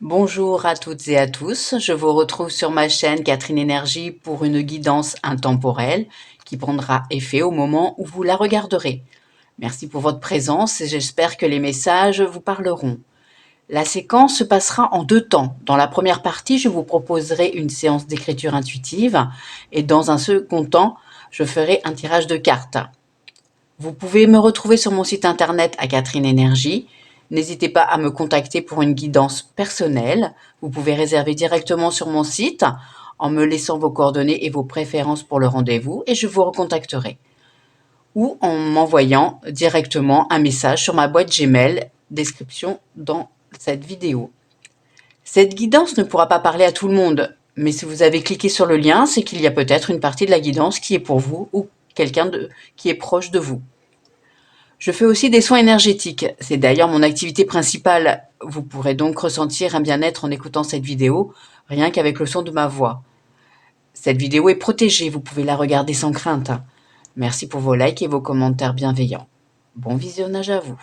Bonjour à toutes et à tous, je vous retrouve sur ma chaîne Catherine Énergie pour une guidance intemporelle qui prendra effet au moment où vous la regarderez. Merci pour votre présence et j'espère que les messages vous parleront. La séquence se passera en 2 temps. Dans la première partie, je vous proposerai une séance d'écriture intuitive et dans un second temps, je ferai un tirage de cartes. Vous pouvez me retrouver sur mon site internet à Catherine Énergie. N'hésitez pas à me contacter pour une guidance personnelle. Vous pouvez réserver directement sur mon site en me laissant vos coordonnées et vos préférences pour le rendez-vous et je vous recontacterai. Ou en m'envoyant directement un message sur ma boîte Gmail, description dans cette vidéo. Cette guidance ne pourra pas parler à tout le monde, mais si vous avez cliqué sur le lien, c'est qu'il y a peut-être une partie de la guidance qui est pour vous ou quelqu'un qui est proche de vous. Je fais aussi des soins énergétiques. C'est d'ailleurs mon activité principale. Vous pourrez donc ressentir un bien-être en écoutant cette vidéo, rien qu'avec le son de ma voix. Cette vidéo est protégée, vous pouvez la regarder sans crainte. Merci pour vos likes et vos commentaires bienveillants. Bon visionnage à vous.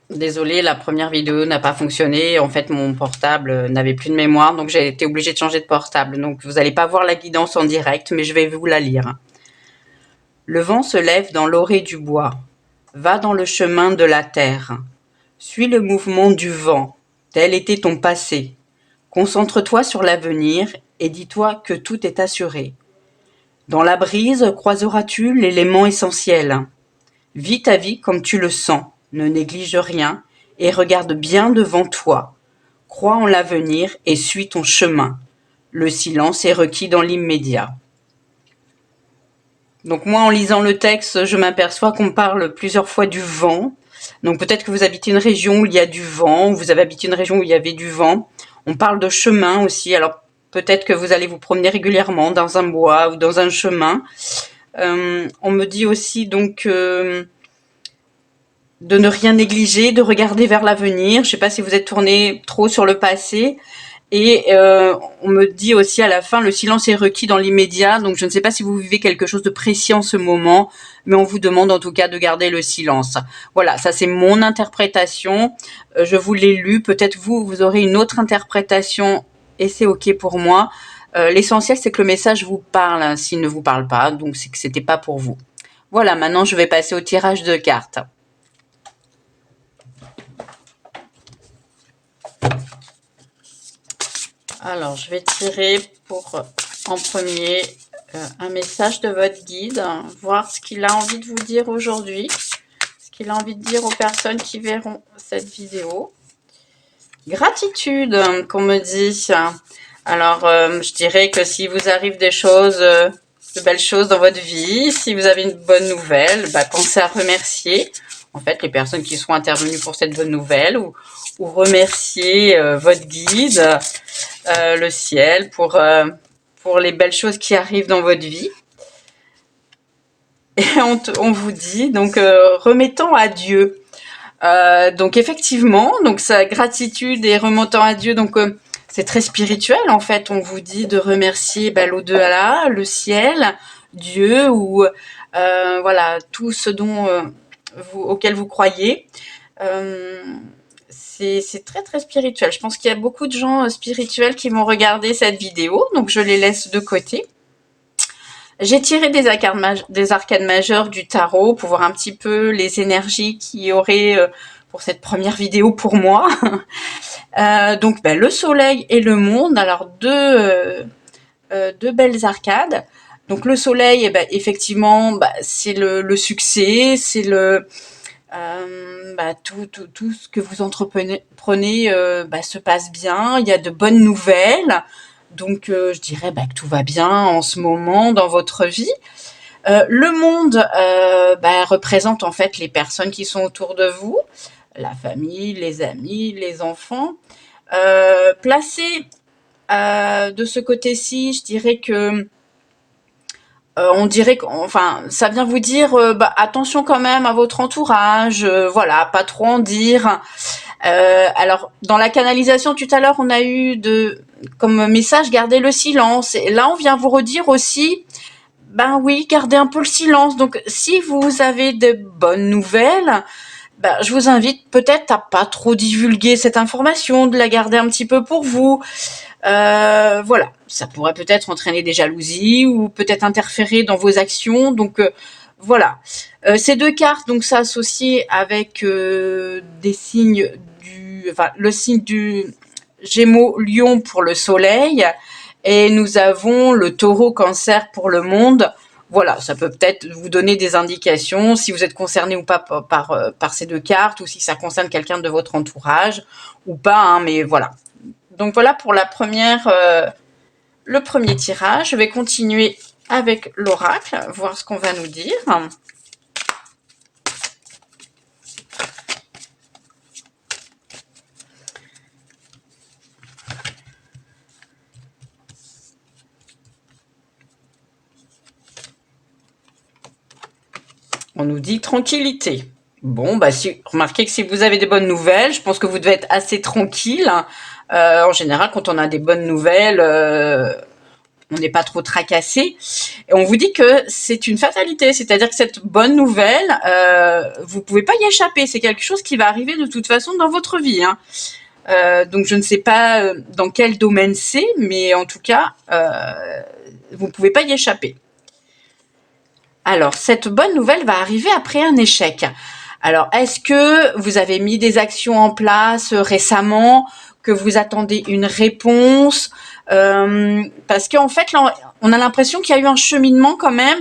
Désolée, la première vidéo n'a pas fonctionné. En fait, mon portable n'avait plus de mémoire, donc j'ai été obligée de changer de portable. Donc, vous n'allez pas voir la guidance en direct, mais je vais vous la lire. Le vent se lève dans l'orée du bois. Va dans le chemin de la terre. Suis le mouvement du vent. Tel était ton passé. Concentre-toi sur l'avenir et dis-toi que tout est assuré. Dans la brise croiseras-tu l'élément essentiel. Vis ta vie comme tu le sens. Ne néglige rien et regarde bien devant toi. Crois en l'avenir et suis ton chemin. Le silence est requis dans l'immédiat. Donc moi, en lisant le texte, je m'aperçois qu'on parle plusieurs fois du vent. Donc peut-être que vous habitez une région où il y a du vent, ou vous avez habité une région où il y avait du vent. On parle de chemin aussi. Alors peut-être que vous allez vous promener régulièrement dans un bois ou dans un chemin. On me dit aussi donc de ne rien négliger, de regarder vers l'avenir. Je ne sais pas si vous êtes tourné trop sur le passé. Et on me dit aussi à la fin, le silence est requis dans l'immédiat. Donc je ne sais pas si vous vivez quelque chose de précis en ce moment, mais on vous demande en tout cas de garder le silence. Voilà, ça c'est mon interprétation. Je vous l'ai lu. Peut-être vous aurez une autre interprétation et c'est ok pour moi. L'essentiel c'est que le message vous parle. S'il ne vous parle pas, donc c'est que c'était pas pour vous. Voilà, maintenant je vais passer au tirage de cartes. Alors, je vais tirer pour, en premier, un message de votre guide, voir ce qu'il a envie de vous dire aujourd'hui, ce qu'il a envie de dire aux personnes qui verront cette vidéo. Gratitude, qu'on me dit. Alors, je dirais que si vous arrive des choses, de belles choses dans votre vie, si vous avez une bonne nouvelle, pensez à remercier, en fait, les personnes qui sont intervenues pour cette bonne nouvelle, ou remercier votre guide, le ciel, pour les belles choses qui arrivent dans votre vie. Et on vous dit, donc, remettant à Dieu. Donc, effectivement, donc, sa gratitude et remontant à Dieu, donc, c'est très spirituel, en fait. On vous dit de remercier l'au-delà, le ciel, Dieu, ou voilà, tout ce dont auquel vous croyez. C'est très très spirituel. Je pense qu'il y a beaucoup de gens spirituels qui vont regarder cette vidéo, donc je les laisse de côté. J'ai tiré des arcades majeures du tarot pour voir un petit peu les énergies qu'il y aurait pour cette première vidéo pour moi. Donc le soleil et le monde, alors deux belles arcades. Donc le soleil, effectivement, c'est le succès, c'est le tout ce que vous entreprenez se passe bien, il y a de bonnes nouvelles, donc je dirais que tout va bien en ce moment dans votre vie. Le monde représente en fait les personnes qui sont autour de vous, la famille, les amis, les enfants. Placé de ce côté-ci, je dirais que on dirait ça vient vous dire attention quand même à votre entourage, voilà, pas trop en dire. Alors dans la canalisation tout à l'heure, on a eu comme message garder le silence. Et là, on vient vous redire aussi, oui, gardez un peu le silence. Donc si vous avez de bonnes nouvelles, je vous invite peut-être à pas trop divulguer cette information, de la garder un petit peu pour vous. Voilà, ça pourrait peut-être entraîner des jalousies ou peut-être interférer dans vos actions. Donc voilà, ces deux cartes donc s'associent avec des signes le signe du Gémeaux Lion pour le Soleil, et nous avons le Taureau Cancer pour le monde. Voilà, ça peut peut-être vous donner des indications si vous êtes concerné ou pas par ces deux cartes, ou si ça concerne quelqu'un de votre entourage ou pas, hein, mais voilà. Donc voilà pour le premier tirage. Je vais continuer avec l'oracle, voir ce qu'on va nous dire. On nous dit tranquillité. Bon, remarquez que si vous avez des bonnes nouvelles, je pense que vous devez être assez tranquille. En général, quand on a des bonnes nouvelles, on n'est pas trop tracassé. Et on vous dit que c'est une fatalité, c'est-à-dire que cette bonne nouvelle, vous pouvez pas y échapper. C'est quelque chose qui va arriver de toute façon dans votre vie, hein. Donc je ne sais pas dans quel domaine c'est, mais en tout cas, vous ne pouvez pas y échapper. Alors, cette bonne nouvelle va arriver après un échec. Alors, est-ce que vous avez mis des actions en place récemment, que vous attendez une réponse? Parce qu'en fait, là, on a l'impression qu'il y a eu un cheminement quand même,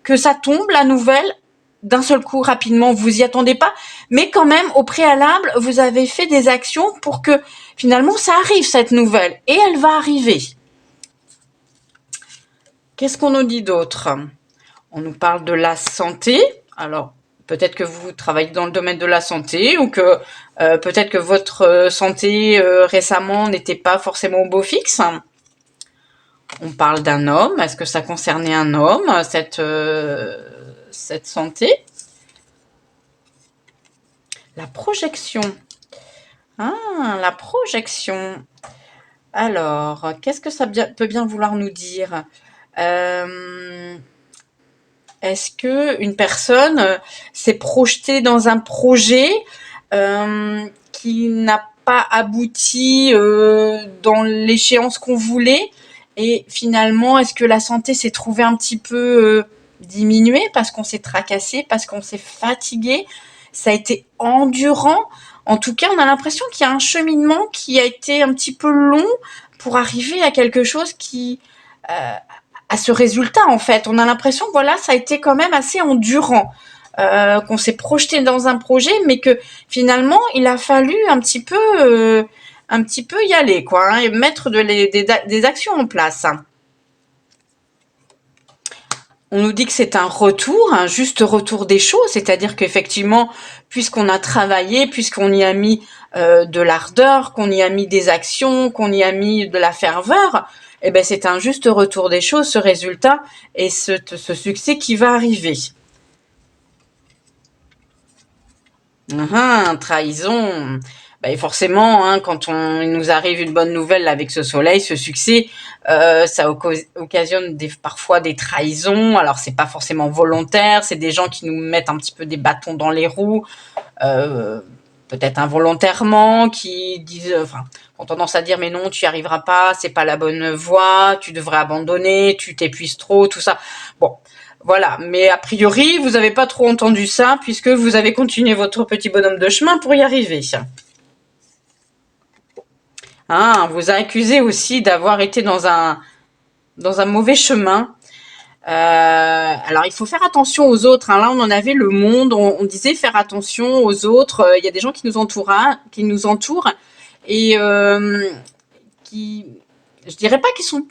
que ça tombe, la nouvelle, d'un seul coup, rapidement, vous y attendez pas, mais quand même, au préalable, vous avez fait des actions pour que, finalement, ça arrive, cette nouvelle, et elle va arriver. Qu'est-ce qu'on nous dit d'autre? On nous parle de la santé. Alors, peut-être que vous travaillez dans le domaine de la santé, ou que peut-être que votre santé récemment n'était pas forcément au beau fixe. On parle d'un homme. Est-ce que ça concernait un homme, cette santé? La projection. Ah, la projection. Alors, qu'est-ce que ça peut bien vouloir nous dire? Est-ce que une personne s'est projetée dans un projet qui n'a pas abouti dans l'échéance qu'on voulait, et finalement, est-ce que la santé s'est trouvée un petit peu diminuée parce qu'on s'est tracassé, parce qu'on s'est fatigué? Ça a été endurant. En tout cas, on a l'impression qu'il y a un cheminement qui a été un petit peu long pour arriver à quelque chose à ce résultat, en fait. On a l'impression que voilà, ça a été quand même assez endurant, qu'on s'est projeté dans un projet, mais que finalement, il a fallu un petit peu y aller, quoi, hein, et mettre des actions en place. On nous dit que c'est un retour, un juste retour des choses, c'est-à-dire qu'effectivement, puisqu'on a travaillé, puisqu'on y a mis de l'ardeur, qu'on y a mis des actions, qu'on y a mis de la ferveur, eh ben c'est un juste retour des choses, ce résultat et ce succès qui va arriver. Trahison. Et forcément, hein, quand il nous arrive une bonne nouvelle avec ce soleil, ce succès, ça occasionne parfois des trahisons. Alors c'est pas forcément volontaire, c'est des gens qui nous mettent un petit peu des bâtons dans les roues, peut-être involontairement, qui disent, ont tendance à dire mais non, tu y arriveras pas, c'est pas la bonne voie, tu devrais abandonner, tu t'épuises trop, tout ça. Bon, voilà, mais a priori, vous n'avez pas trop entendu ça, puisque vous avez continué votre petit bonhomme de chemin pour y arriver. On vous a accusé aussi d'avoir été dans un mauvais chemin. Alors, il faut faire attention aux autres, hein. Là, on en avait le monde, on disait faire attention aux autres. Il y a des gens qui nous entourent, et qui... Je dirais pas qu'ils sont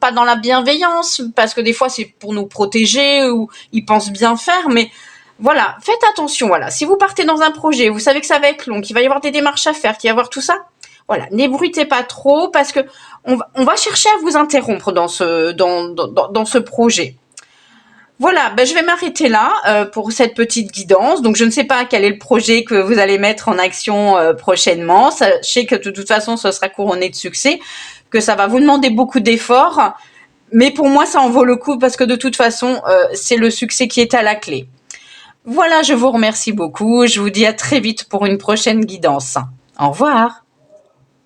pas dans la bienveillance, parce que des fois c'est pour nous protéger, ou ils pensent bien faire, mais voilà, faites attention. Voilà, si vous partez dans un projet, vous savez que ça va être long, qu'il va y avoir des démarches à faire, qu'il va y avoir tout ça. Voilà, n'ébruitez pas trop, parce que on va chercher à vous interrompre dans ce projet. Voilà, je vais m'arrêter là pour cette petite guidance. Donc, je ne sais pas quel est le projet que vous allez mettre en action prochainement. Sachez que de toute façon, ce sera couronné de succès, que ça va vous demander beaucoup d'efforts. Mais pour moi, ça en vaut le coup, parce que de toute façon, c'est le succès qui est à la clé. Voilà, je vous remercie beaucoup. Je vous dis à très vite pour une prochaine guidance. Au revoir.